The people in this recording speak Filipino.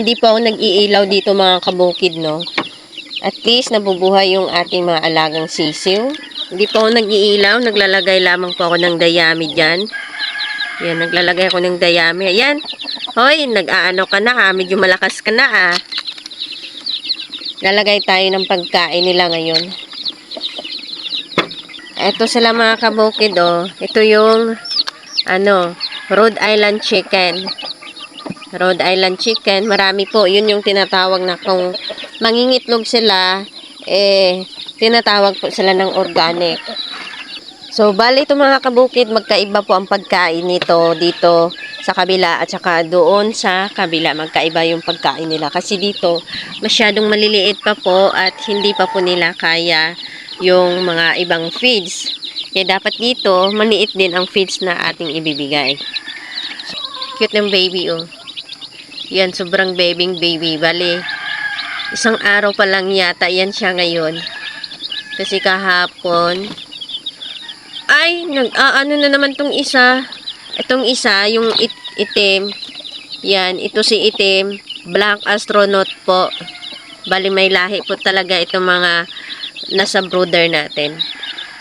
Hindi po ako nag-iilaw dito mga kabukid, no? At least nabubuhay yung ating mga alagang sisiw. Hindi po ako nag-iilaw, naglalagay lamang po ako ng dayami dyan. Yan, naglalagay ako ng dayami. Ayan. Hoy, nag-aano ka na ha, medyo malakas ka na ah. Lalagay tayo ng pagkain nila ngayon. Ito sila mga kabukid, oh. Ito yung, Rhode Island chicken. Rhode Island chicken. Marami po. Yun yung tinatawag na kung mangingitlog sila, tinatawag po sila ng organic. So, bali ito mga kabukid, magkaiba po ang pagkain nito dito sa kabila at saka doon sa kabila. Magkaiba yung pagkain nila. Kasi dito, masyadong maliliit pa po at hindi pa po nila kaya yung mga ibang feeds. Kaya dapat dito, maliit din ang feeds na ating ibibigay. Cute ng baby, oh. Yan, sobrang baby. Bali, isang araw pa lang yata yan siya ngayon. Kasi kahapon, ay, ano na naman tong isa. Itong isa, yung itim. Yan, ito si itim. Black astronaut po. Bali, may lahi po talaga itong mga nasa brooder natin.